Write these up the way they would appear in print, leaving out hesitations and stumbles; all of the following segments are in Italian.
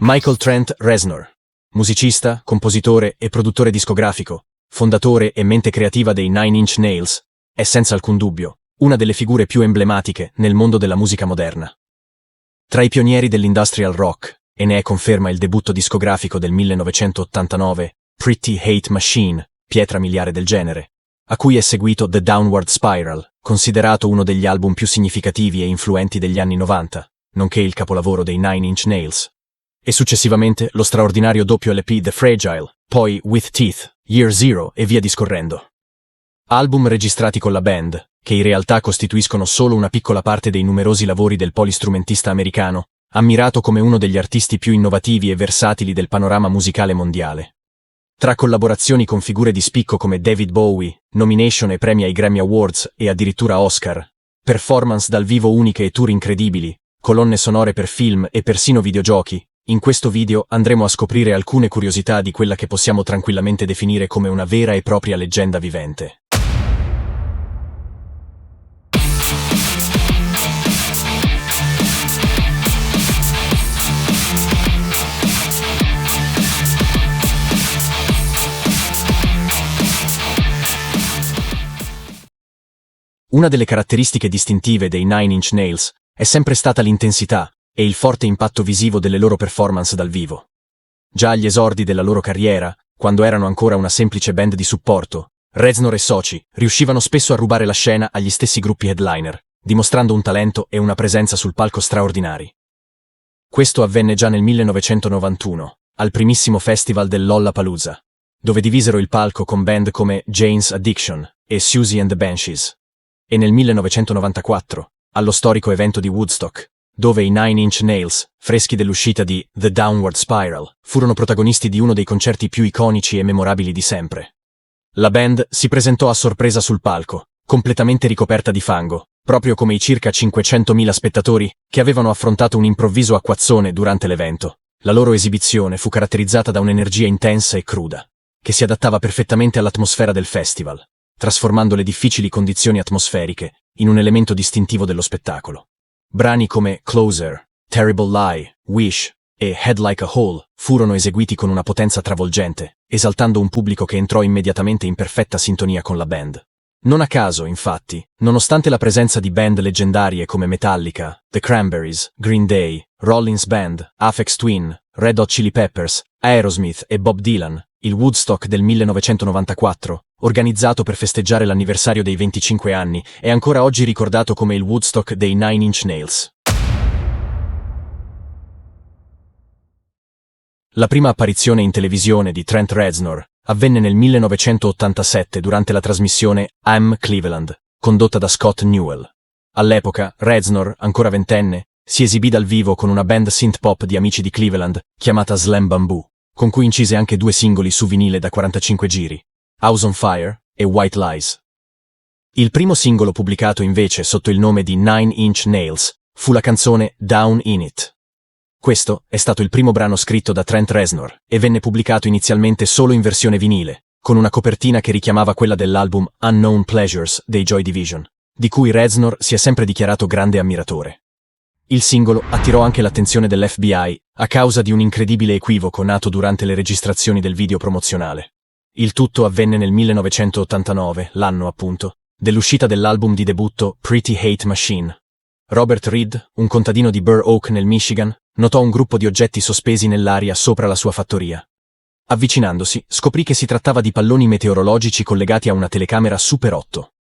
Michael Trent Reznor, musicista, compositore e produttore discografico, fondatore e mente creativa dei Nine Inch Nails, è senza alcun dubbio una delle figure più emblematiche nel mondo della musica moderna. Tra i pionieri dell'industrial rock, e ne è conferma il debutto discografico del 1989, Pretty Hate Machine, pietra miliare del genere, a cui è seguito The Downward Spiral, considerato uno degli album più significativi e influenti degli anni 90, nonché il capolavoro dei Nine Inch Nails. E successivamente lo straordinario doppio LP The Fragile, poi With Teeth, Year Zero e via discorrendo. Album registrati con la band, che in realtà costituiscono solo una piccola parte dei numerosi lavori del polistrumentista americano, ammirato come uno degli artisti più innovativi e versatili del panorama musicale mondiale. Tra collaborazioni con figure di spicco come David Bowie, nomination e premi ai Grammy Awards e addirittura Oscar, performance dal vivo uniche e tour incredibili, colonne sonore per film e persino videogiochi, in questo video andremo a scoprire alcune curiosità di quella che possiamo tranquillamente definire come una vera e propria leggenda vivente. Una delle caratteristiche distintive dei Nine Inch Nails è sempre stata l'intensità e il forte impatto visivo delle loro performance dal vivo. Già agli esordi della loro carriera, quando erano ancora una semplice band di supporto, Reznor e soci riuscivano spesso a rubare la scena agli stessi gruppi headliner, dimostrando un talento e una presenza sul palco straordinari. Questo avvenne già nel 1991, al primissimo festival del Lollapalooza, dove divisero il palco con band come Jane's Addiction e Siouxsie and the Banshees. E nel 1994, allo storico evento di Woodstock, dove i Nine Inch Nails, freschi dell'uscita di The Downward Spiral, furono protagonisti di uno dei concerti più iconici e memorabili di sempre. La band si presentò a sorpresa sul palco, completamente ricoperta di fango, proprio come i circa 500.000 spettatori che avevano affrontato un improvviso acquazzone durante l'evento. La loro esibizione fu caratterizzata da un'energia intensa e cruda, che si adattava perfettamente all'atmosfera del festival, trasformando le difficili condizioni atmosferiche in un elemento distintivo dello spettacolo. Brani come Closer, Terrible Lie, Wish e Head Like a Hole furono eseguiti con una potenza travolgente, esaltando un pubblico che entrò immediatamente in perfetta sintonia con la band. Non a caso, infatti, nonostante la presenza di band leggendarie come Metallica, The Cranberries, Green Day, Rollins Band, Aphex Twin, Red Hot Chili Peppers, Aerosmith e Bob Dylan, il Woodstock del 1994, organizzato per festeggiare l'anniversario dei 25 anni, è ancora oggi ricordato come il Woodstock dei Nine Inch Nails. La prima apparizione in televisione di Trent Reznor avvenne nel 1987 durante la trasmissione I'm Cleveland, condotta da Scott Newell. All'epoca, Reznor, ancora ventenne, si esibì dal vivo con una band synth-pop di amici di Cleveland chiamata Slam Bamboo, con cui incise anche 2 singoli su vinile da 45 giri, House on Fire e White Lies. Il primo singolo pubblicato invece sotto il nome di Nine Inch Nails fu la canzone Down in It. Questo è stato il primo brano scritto da Trent Reznor e venne pubblicato inizialmente solo in versione vinile, con una copertina che richiamava quella dell'album Unknown Pleasures dei Joy Division, di cui Reznor si è sempre dichiarato grande ammiratore. Il singolo attirò anche l'attenzione dell'FBI a causa di un incredibile equivoco nato durante le registrazioni del video promozionale. Il tutto avvenne nel 1989, l'anno appunto, dell'uscita dell'album di debutto Pretty Hate Machine. Robert Reed, un contadino di Burr Oak nel Michigan, notò un gruppo di oggetti sospesi nell'aria sopra la sua fattoria. Avvicinandosi, scoprì che si trattava di palloni meteorologici collegati a una telecamera Super 8.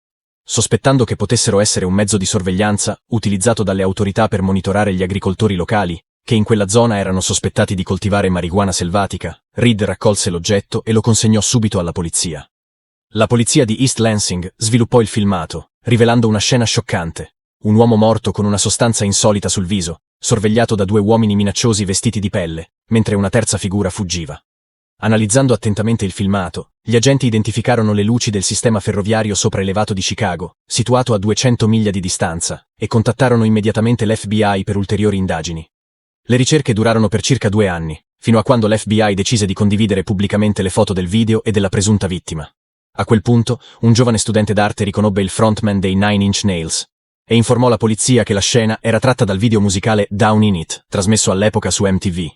Sospettando che potessero essere un mezzo di sorveglianza utilizzato dalle autorità per monitorare gli agricoltori locali, che in quella zona erano sospettati di coltivare marijuana selvatica, Reed raccolse l'oggetto e lo consegnò subito alla polizia. La polizia di East Lansing sviluppò il filmato, rivelando una scena scioccante: un uomo morto con una sostanza insolita sul viso, sorvegliato da 2 uomini minacciosi vestiti di pelle, mentre una terza figura fuggiva. Analizzando attentamente il filmato, gli agenti identificarono le luci del sistema ferroviario sopraelevato di Chicago, situato a 200 miglia di distanza, e contattarono immediatamente l'FBI per ulteriori indagini. Le ricerche durarono per circa 2 anni, fino a quando l'FBI decise di condividere pubblicamente le foto del video e della presunta vittima. A quel punto, un giovane studente d'arte riconobbe il frontman dei Nine Inch Nails e informò la polizia che la scena era tratta dal video musicale Down in It, trasmesso all'epoca su MTV.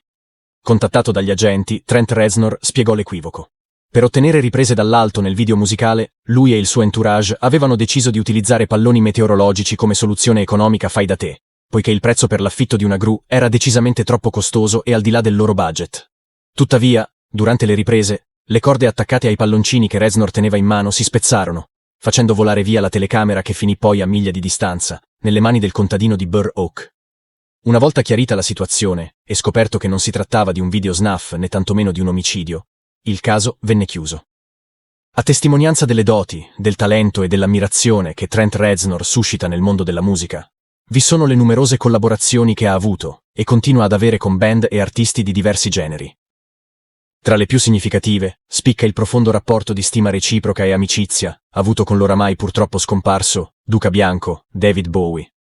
Contattato dagli agenti, Trent Reznor spiegò l'equivoco. Per ottenere riprese dall'alto nel video musicale, lui e il suo entourage avevano deciso di utilizzare palloni meteorologici come soluzione economica fai da te, poiché il prezzo per l'affitto di una gru era decisamente troppo costoso e al di là del loro budget. Tuttavia, durante le riprese, le corde attaccate ai palloncini che Reznor teneva in mano si spezzarono, facendo volare via la telecamera che finì poi a miglia di distanza, nelle mani del contadino di Burr Oak. Una volta chiarita la situazione e scoperto che non si trattava di un video snuff né tantomeno di un omicidio, il caso venne chiuso. A testimonianza delle doti, del talento e dell'ammirazione che Trent Reznor suscita nel mondo della musica, vi sono le numerose collaborazioni che ha avuto e continua ad avere con band e artisti di diversi generi. Tra le più significative, spicca il profondo rapporto di stima reciproca e amicizia avuto con l'oramai purtroppo scomparso Duca Bianco, David Bowie.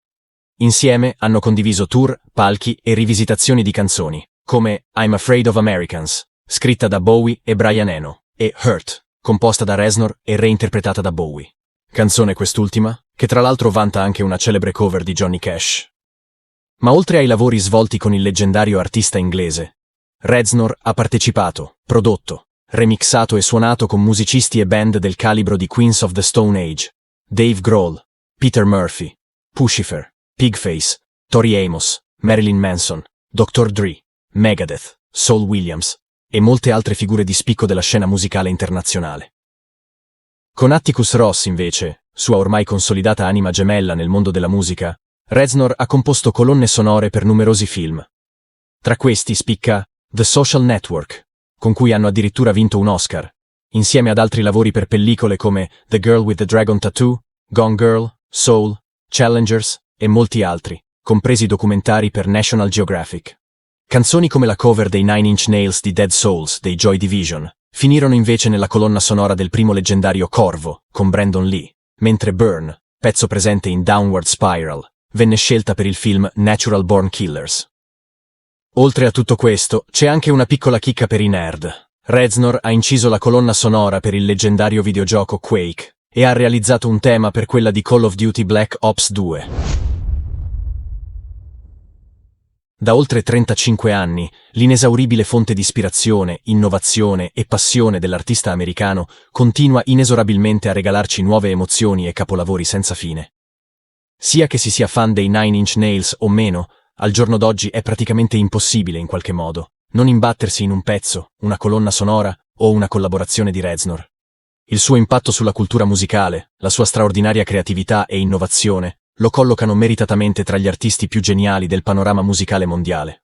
Insieme hanno condiviso tour, palchi e rivisitazioni di canzoni, come I'm Afraid of Americans, scritta da Bowie e Brian Eno, e Hurt, composta da Reznor e reinterpretata da Bowie. Canzone quest'ultima, che tra l'altro vanta anche una celebre cover di Johnny Cash. Ma oltre ai lavori svolti con il leggendario artista inglese, Reznor ha partecipato, prodotto, remixato e suonato con musicisti e band del calibro di Queens of the Stone Age, Dave Grohl, Peter Murphy, Puscifer, Pigface, Tori Amos, Marilyn Manson, Dr. Dre, Megadeth, Saul Williams e molte altre figure di spicco della scena musicale internazionale. Con Atticus Ross, invece, sua ormai consolidata anima gemella nel mondo della musica, Reznor ha composto colonne sonore per numerosi film. Tra questi spicca The Social Network, con cui hanno addirittura vinto un Oscar, insieme ad altri lavori per pellicole come The Girl with the Dragon Tattoo, Gone Girl, Soul, Challengers e molti altri, compresi documentari per National Geographic. Canzoni come la cover dei Nine Inch Nails di Dead Souls dei Joy Division finirono invece nella colonna sonora del primo leggendario Corvo, con Brandon Lee, mentre Burn, pezzo presente in Downward Spiral, venne scelta per il film Natural Born Killers. Oltre a tutto questo, c'è anche una piccola chicca per i nerd. Reznor ha inciso la colonna sonora per il leggendario videogioco Quake e ha realizzato un tema per quella di Call of Duty Black Ops 2. Da oltre 35 anni, l'inesauribile fonte di ispirazione, innovazione e passione dell'artista americano continua inesorabilmente a regalarci nuove emozioni e capolavori senza fine. Sia che si sia fan dei Nine Inch Nails o meno, al giorno d'oggi è praticamente impossibile in qualche modo non imbattersi in un pezzo, una colonna sonora o una collaborazione di Reznor. Il suo impatto sulla cultura musicale, la sua straordinaria creatività e innovazione lo collocano meritatamente tra gli artisti più geniali del panorama musicale mondiale.